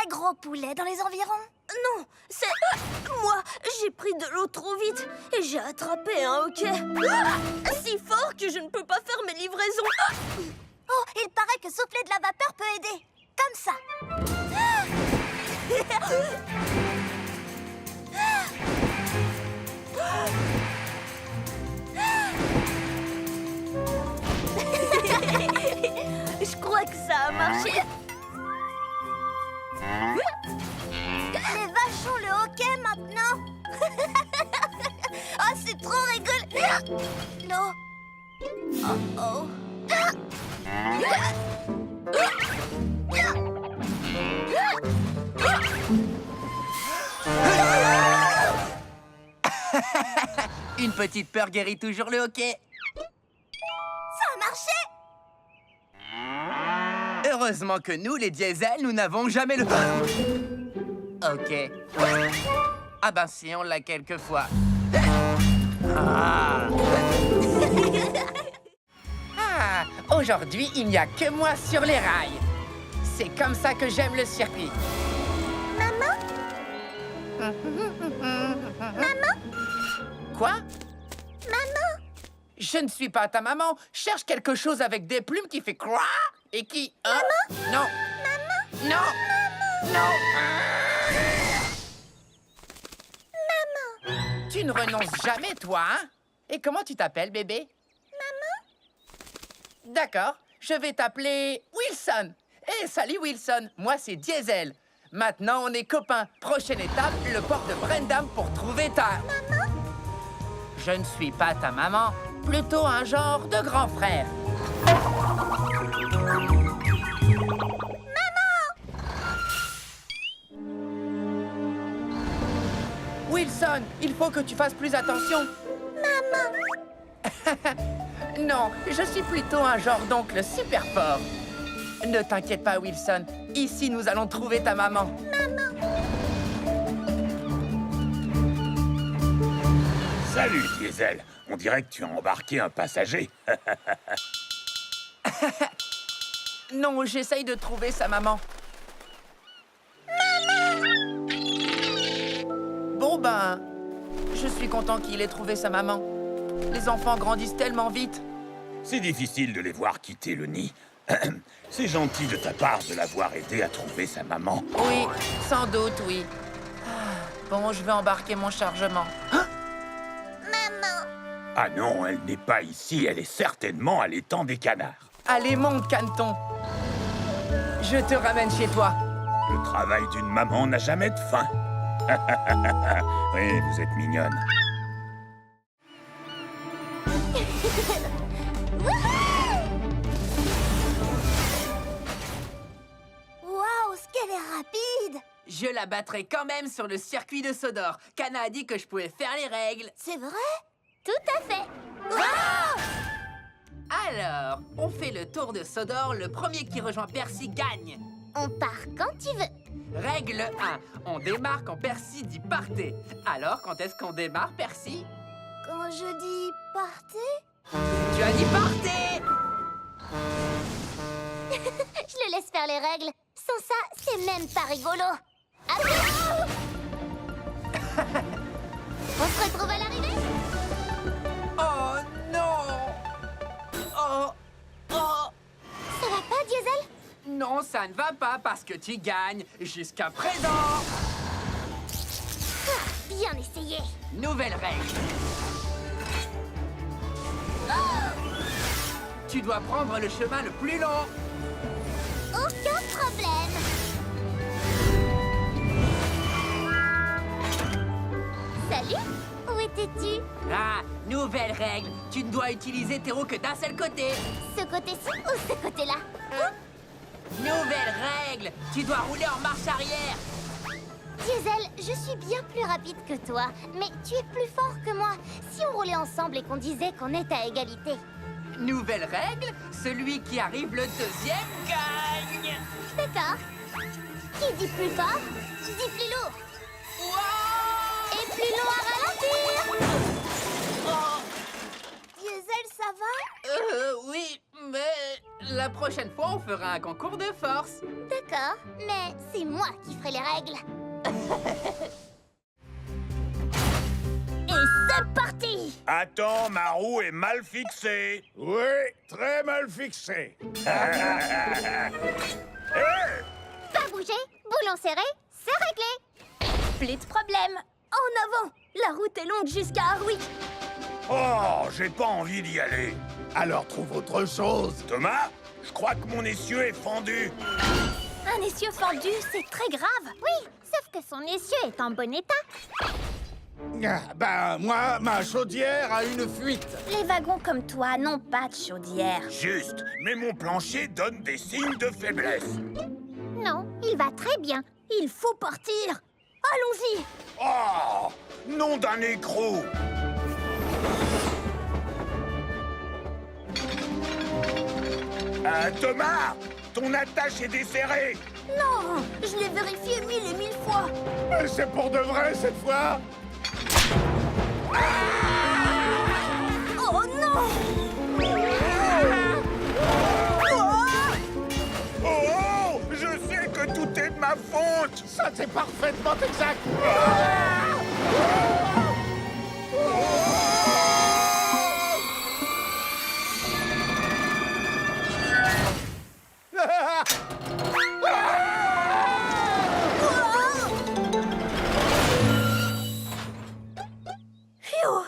très gros poulet dans les environs?
Non, c'est... Moi, j'ai pris de l'eau trop vite et j'ai attrapé un hoquet. Si fort que je ne peux pas faire mes livraisons.
Oh, il paraît que souffler de la vapeur peut aider. Comme ça.
Je crois que ça a marché.
Les vaches ont le hockey maintenant. Oh, c'est trop rigolo. Non. Oh oh.
Une petite peur guérit toujours le hoquet.
Ça a marché.
Heureusement que nous, les diesels, nous n'avons jamais le... Ok. Ah ben si, on l'a quelquefois. Ah. Ah, aujourd'hui, il n'y a que moi sur les rails. C'est comme ça que j'aime le circuit.
Maman? Maman?
Quoi?
Maman?
Je ne suis pas ta maman. Cherche quelque chose avec des plumes qui fait quoi et qui... Maman? Non.
Maman?
Non. Non.
Maman?
Tu ne renonces jamais, toi, hein? Et comment tu t'appelles, bébé?
Maman?
D'accord, je vais t'appeler Wilson. Eh, salut Wilson, moi c'est Diesel. Maintenant, on est copains. Prochaine étape, le port de Brendam pour trouver ta...
Maman?
Je ne suis pas ta maman, plutôt un genre de grand frère. Wilson, il faut que tu fasses plus attention.
Maman?
Non, je suis plutôt un genre d'oncle super fort. Ne t'inquiète pas, Wilson. Ici, nous allons trouver ta maman.
Salut, Diesel. On dirait que tu as embarqué un passager.
Non, j'essaye de trouver sa maman. Bon ben, je suis content qu'il ait trouvé sa maman. Les enfants grandissent tellement vite.
C'est difficile de les voir quitter le nid. C'est gentil de ta part de l'avoir aidé à trouver sa maman.
Oui, sans doute, oui. Ah, bon, je vais embarquer mon chargement. Hein?
Maman?
Ah non, elle n'est pas ici. Elle est certainement à l'étang des canards.
Allez, monte, caneton. Je te ramène chez toi.
Le travail d'une maman n'a jamais de fin. Oui, vous êtes mignonne.
Waouh, ce qu'elle est rapide!
Je la battrai quand même sur le circuit de Sodor. Kana a dit que je pouvais faire les règles.
C'est vrai?
Tout à fait.
Waouh!
Alors, on fait le tour de Sodor. Le premier qui rejoint Percy gagne.
On part quand tu veux.
Règle 1. On démarre quand Percy dit partez. Alors, quand est-ce qu'on démarre, Percy?
Quand je dis partez?
Tu as dit partez!
Je le laisse faire les règles. Sans ça, c'est même pas rigolo. Attention! On se retrouve à l'arrivée?
Oh non! Oh! Oh!
Ça va pas, Diesel?
Non, ça ne va pas parce que tu gagnes jusqu'à présent.
Ah, bien essayé.
Nouvelle règle. Tu dois prendre le chemin le plus long.
Aucun problème. Salut, où étais-tu?
Ah, nouvelle règle. Tu ne dois utiliser tes roues que d'un seul côté.
Ce côté-ci ou ce côté-là?
Nouvelle règle. Tu dois rouler en marche arrière.
Diesel, je suis bien plus rapide que toi, mais tu es plus fort que moi. Si on roulait ensemble et qu'on disait qu'on est à égalité.
Nouvelle règle. Celui qui arrive le deuxième gagne.
D'accord. Qui dit plus fort, dit plus lourd.
Wow!
Et plus long à ralentir.
Oh,
Diesel, ça va?
oui, Mais la prochaine fois, on fera un concours de force.
D'accord, mais c'est moi qui ferai les règles. Et c'est parti!
Attends, ma roue est mal fixée.
Oui, très mal fixé.
Pas bouger, boulon serré, c'est réglé. Plus de problème. En avant, la route est longue jusqu'à Harwick.
Oh, j'ai pas envie d'y aller.
Alors trouve autre chose.
Thomas, je crois que mon essieu est fendu.
Un essieu fendu, c'est très grave. Oui, sauf que son essieu est en bon état.
Ben, moi, ma chaudière a une fuite.
Les wagons comme toi n'ont pas de chaudière.
Juste, mais mon plancher donne des signes de faiblesse.
Non, il va très bien. Il faut partir. Allons-y.
Oh, nom d'un écrou. Thomas, ton attache est desserrée.
Non, je l'ai vérifié 1000 et 1000 fois.
Mais c'est pour de vrai cette fois.
Oh non!
Oh, je sais que tout est de ma faute.
Ça, c'est parfaitement exact.
Phew!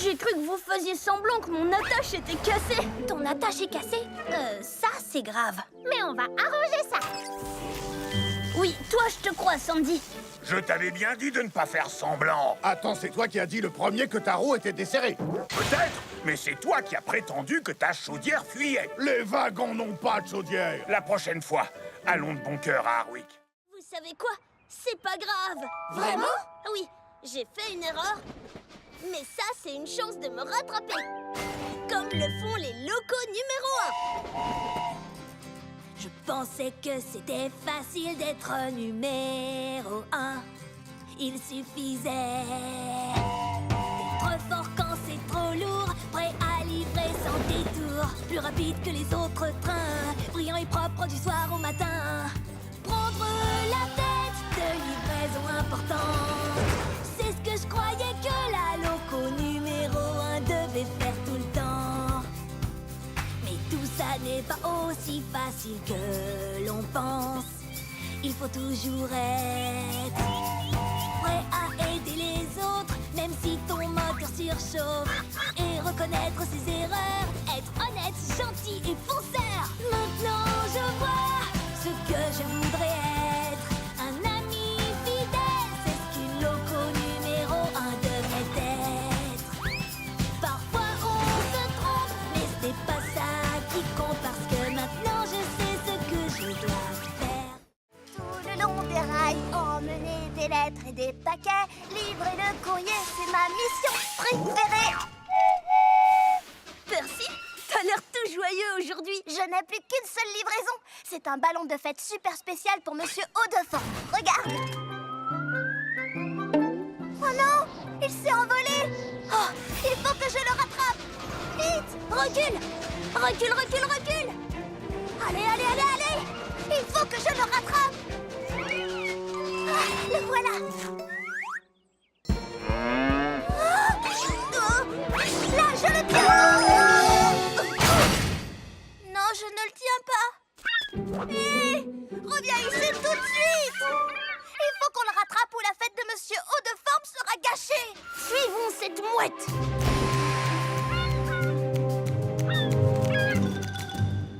J'ai cru que vous faisiez semblant que mon attache était cassée. Ton attache est cassée? Ça, c'est grave. Mais on va arranger ça. Oui, toi, je te crois, Sandy.
Je t'avais bien dit de ne pas faire semblant.
Attends, c'est toi qui as dit le premier que ta roue était desserrée.
Peut-être, mais c'est toi qui as prétendu que ta chaudière fuyait.
Les wagons n'ont pas de chaudière.
La prochaine fois, allons de bon cœur à Harwick.
Vous savez quoi? C'est pas grave.
Vraiment?
Oui, j'ai fait une erreur. Mais ça, c'est une chance de me rattraper. Comme le font les locaux numéro 1. Je pensais que c'était facile d'être numéro 1. Il suffisait d'être fort quand c'est trop lourd, prêt à livrer sans détour, plus rapide que les autres trains, brillant et propre du soir au matin. Prendre la tête de livraison importante, c'est ce que je croyais que la loco numéro 1 devait faire tout le temps. Mais tout ça n'est pas aussi facile que l'on pense. Il faut toujours être prêt à aider les autres, même si ton moteur surchauffe, et reconnaître ses erreurs, être honnête, gentil et fonceur. Maintenant je vois ce que je voudrais être, un ami fidèle, c'est ce qu'une loco numéro 1 devrait être. Parfois on se trompe, mais c'est pas ça qui compte, parce que maintenant je sais ce que je dois faire. Tout le long des rails, emmener des lettres et des paquets, livrer le courrier, c'est ma mission préférée. Percy, t'as l'air tout joyeux aujourd'hui. Je n'ai plus qu'une seule livraison. C'est un ballon de fête super spécial pour Monsieur Haut-de-Fort. Regarde. Oh non, il s'est envolé. Oh, il faut que je le rattrape. Vite, recule. Recule, recule, recule. Allez, allez, allez, allez. Il faut que je le rattrape. Ah, le voilà. Là, je le tiens. Non, je ne le tiens pas. Hé, reviens ici tout de suite. Il faut qu'on le rattrape ou la fête de Monsieur Haut-de-Forme sera gâchée. Suivons cette mouette.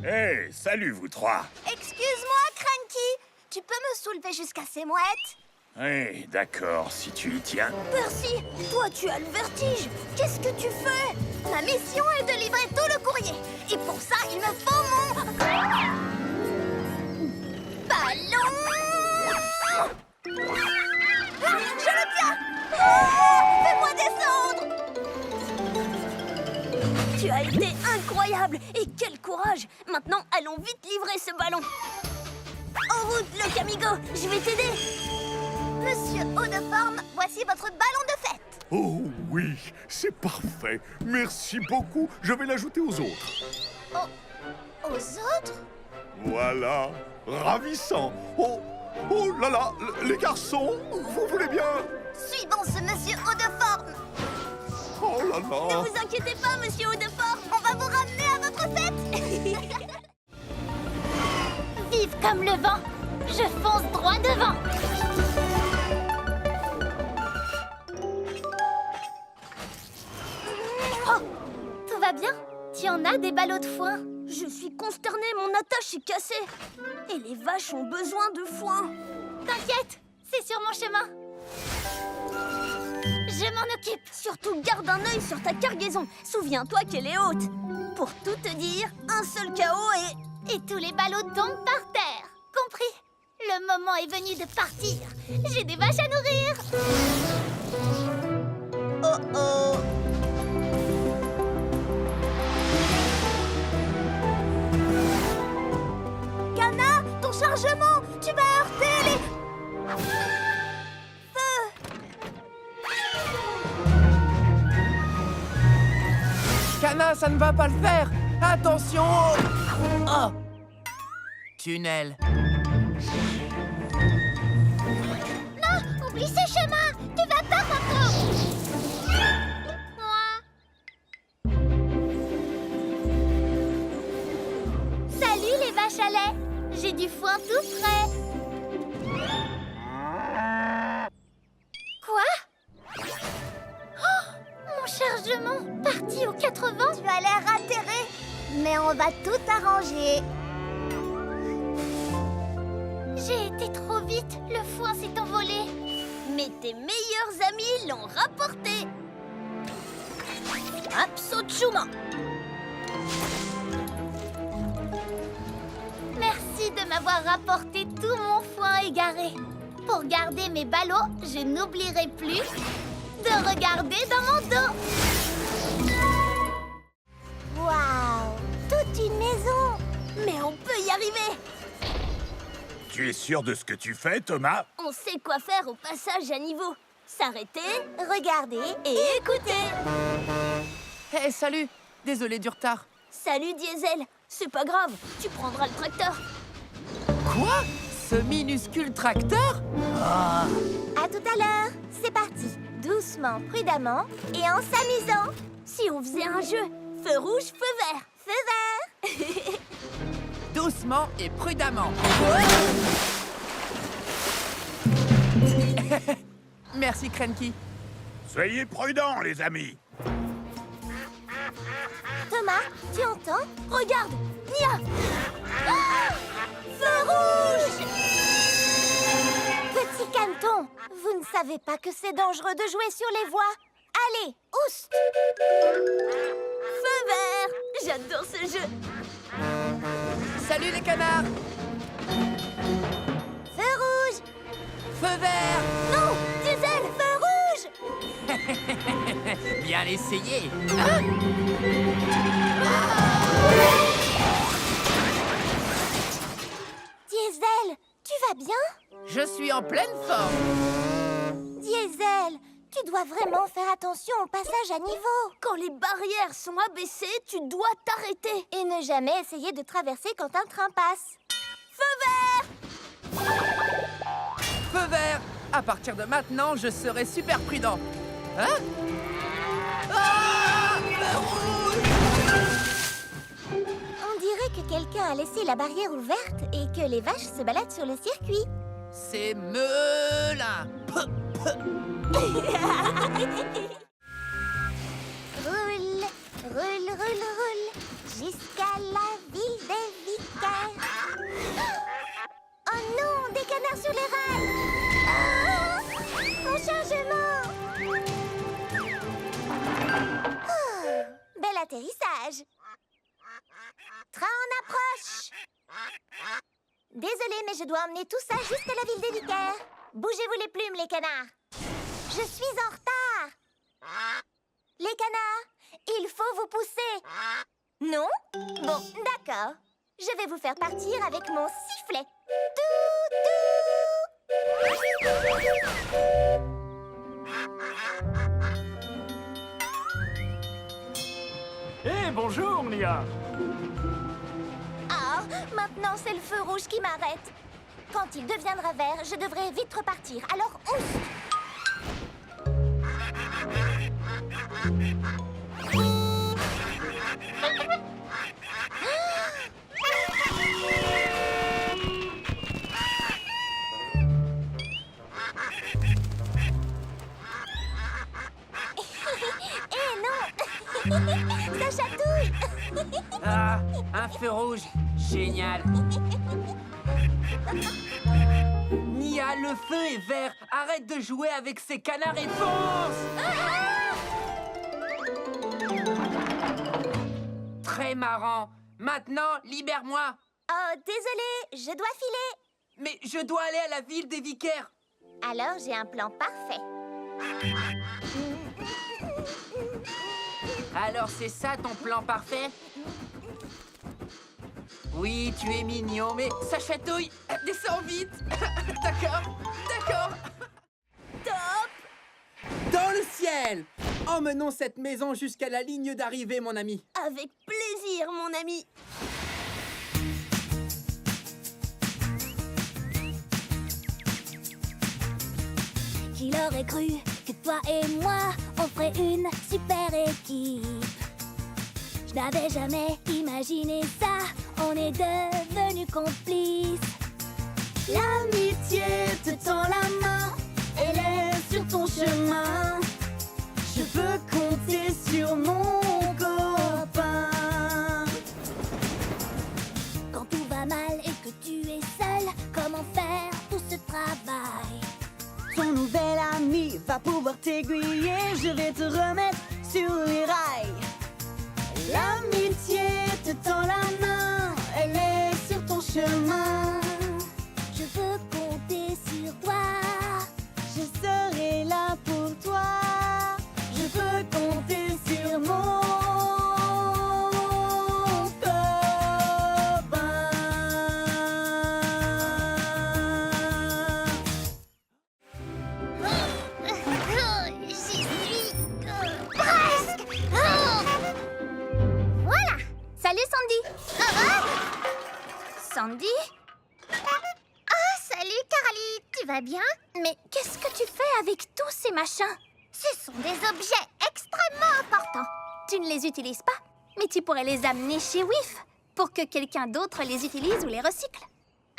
Hé, salut vous trois.
Excuse-moi, Cranky. Tu peux me soulever jusqu'à ces mouettes?
Oui, d'accord, si tu y tiens.
Percy, toi tu as le vertige. Qu'est-ce que tu fais? Ma mission est de livrer tout le courrier. Et pour ça, il me faut mon... ballon. Ah, je le tiens. Oh, fais-moi descendre. Tu as été incroyable. Et quel courage. Maintenant, allons vite livrer ce ballon. En route, le Camigo. Je vais t'aider. Monsieur Haut-de-Forme, voici votre ballon de fête.
Oh oui, c'est parfait. Merci beaucoup. Je vais l'ajouter aux autres.
Oh, aux autres?
Voilà, ravissant. Oh, oh là là, les garçons, vous voulez bien?
Suivons ce monsieur haut de forme.
Oh là
Ne
là.
vous inquiétez pas, monsieur haut de forme. On va vous ramener à votre fête. Vive comme le vent. Je fonce droit devant. Oh, tout va bien? Tu en as des ballots de foin? Je suis consternée, mon attache est cassée. Et les vaches ont besoin de foin. T'inquiète, c'est sur mon chemin. Je m'en occupe. Surtout garde un œil sur ta cargaison. Souviens-toi qu'elle est haute. Pour tout te dire, un seul chaos et tous les ballots tombent par terre. Compris? Le moment est venu de partir. J'ai des vaches à nourrir. Oh oh. Kana, ton chargement, tu vas heurter les... Feu.
Kana, ça ne va pas le faire. Attention. Oh. Tunnel.
Non, oublie ce chemin. Tu vas pas, Coco. Salut les vaches à lait. J'ai du foin tout frais. Quoi? Oh, mon chargement parti aux 80. Tu as l'air atterré. Mais on va tout arranger. J'ai été trop vite. Le foin s'est envolé. Mais tes meilleurs amis l'ont rapporté. Absolument. Merci de m'avoir rapporté tout mon foin égaré. Pour garder mes ballots, je n'oublierai plus de regarder dans mon dos. Waouh! Toute une maison! Mais on peut y arriver!
Tu es sûr de ce que tu fais, Thomas?
On sait quoi faire au passage à niveau. S'arrêter, regarder et écouter.
Hé, salut. Désolé du retard.
Salut Diesel, c'est pas grave, tu prendras le tracteur.
Quoi? Ce minuscule tracteur? Ah.
À tout à l'heure, c'est parti. Doucement, prudemment et en s'amusant. Si on faisait un jeu, feu rouge, feu vert, feu vert.
Doucement et prudemment. Merci, Cranky.
Soyez prudents, les amis.
Thomas, tu entends? Regarde, Nia. Ah, feu rouge! Petit caneton, vous ne savez pas que c'est dangereux de jouer sur les voies. Allez, oust! Feu vert! J'adore ce jeu.
Salut les canards.
Feu rouge!
Feu vert.
Non! Diesel, feu rouge!
Bien essayé.
Diesel, tu vas bien?
Je suis en pleine forme.
Diesel, tu dois vraiment faire attention au passage à niveau. Quand les barrières sont abaissées, tu dois t'arrêter. Et ne jamais essayer de traverser quand un train passe. Feu vert!
Feu vert. À partir de maintenant, je serai super prudent. Hein? Ah! Feu rouge!
On dirait que quelqu'un a laissé la barrière ouverte et que les vaches se baladent sur le circuit.
C'est Melin.
Roule, roule, roule, roule, jusqu'à la ville des vicaires. Oh non, des canards sur les rails. Ah, mon chargement. Oh, bel atterrissage. Train en approche. Désolée, mais je dois emmener tout ça jusqu'à la ville des vicaires. Bougez-vous les plumes, les canards. Je suis en retard. Les canards, il faut vous pousser. Non? Bon, d'accord. Je vais vous faire partir avec mon sifflet.
Eh, bonjour, Nia.
Non, c'est le feu rouge qui m'arrête. Quand il deviendra vert, je devrais vite repartir. Alors, ouf! Eh non! Ça chatouille!
Ah, un feu rouge. Génial. Nia, le feu est vert. Arrête de jouer avec ces canards et fonce! Très marrant. Maintenant, libère-moi.
Oh, désolé, je dois filer.
Mais je dois aller à la ville des vicaires.
Alors, j'ai un plan parfait.
Alors, c'est ça ton plan parfait? Oui, tu es mignon, mais ça chatouille. Descends vite. D'accord, d'accord.
Top!
Dans le ciel! Emmenons cette maison jusqu'à la ligne d'arrivée, mon ami.
Avec plaisir, mon ami.
Qui l'aurait cru que toi et moi, on ferait une super équipe. Je n'avais jamais imaginé ça, on est devenus complices.
L'amitié te tend la main, elle est sur ton chemin. Je veux compter sur mon copain.
Quand tout va mal et que tu es seul, comment faire tout ce travail?
Ton nouvel ami va pouvoir t'aiguiller, je vais te remettre sur les rails. L'amitié te tend la main, elle est sur ton chemin.
Je veux compter sur toi.
Je serai là pour toi. Je peux compter sur mon
J'y suis presque. Voilà. Salut Sandy. Sandy? Ah, salut Carly. Tu vas bien? Mais qu'est-ce que tu fais avec tous ces machins? Ce sont des objets extrêmement importants. Tu ne les utilises pas, mais tu pourrais les amener chez WIF pour que quelqu'un d'autre les utilise ou les recycle.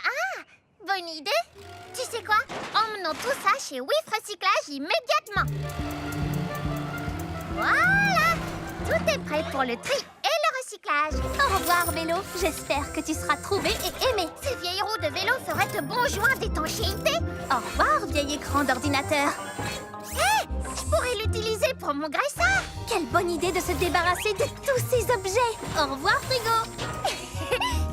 Ah, bonne idée. Tu sais quoi? Emmenons tout ça chez WIF Recyclage immédiatement. Voilà! Tout est prêt pour le tri et le recyclage. Au revoir, vélo. J'espère que tu seras trouvé et aimé. Ces vieilles roues de vélo feraient de bons joints d'étanchéité. Au revoir, vieil écran d'ordinateur. Hé! Je pourrais l'utiliser pour mon graisseur. Quelle bonne idée de se débarrasser de tous ces objets. Au revoir, frigo.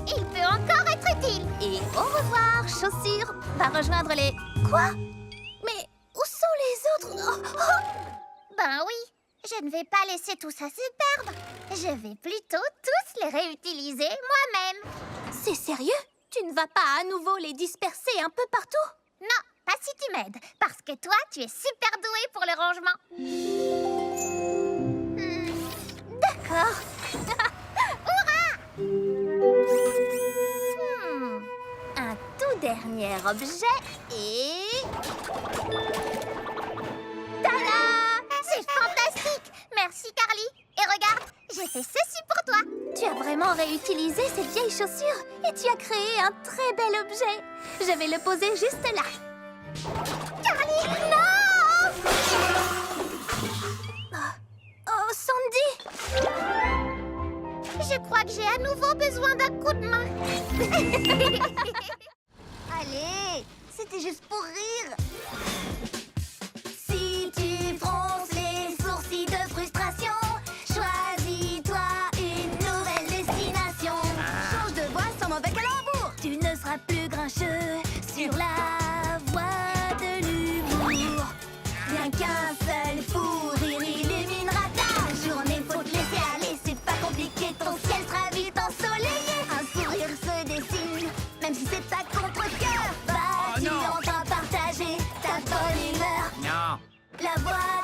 Il peut encore être utile. Et au revoir, chaussures. Va rejoindre les... Quoi? Mais où sont les autres? Ben oui, je ne vais pas laisser tout ça se perdre. Je vais plutôt tous les réutiliser moi-même.
C'est sérieux? Tu ne vas pas à nouveau les disperser un peu partout?
Non, pas si tu m'aides, parce que toi, tu es super doué pour le rangement. D'accord. Hurrah!
Un tout dernier objet et...
Tada! C'est fantastique! Merci, Carly. Et regarde, j'ai fait ceci pour toi.
Tu as vraiment réutilisé ces vieilles chaussures et tu as créé un très bel objet. Je vais le poser juste là.
Carly, non!
Oh, Sandy!
Je crois que j'ai à nouveau besoin d'un coup de main.
Allez, c'était juste pour rire.
Si tu fronces les sourcils de frustration, choisis-toi une nouvelle destination.
Change de voix sans mauvais calembour.
Tu ne seras plus grincheux sur la voie de l'humour. Rien qu'un seul fou rire illuminera ta journée. Faut te laisser aller, c'est pas compliqué, ton ciel sera vite ensoleillé. Un sourire se dessine, même si c'est à contre-cœur. Vas-tu enfin partager ta bonne humeur?
Non.
La voix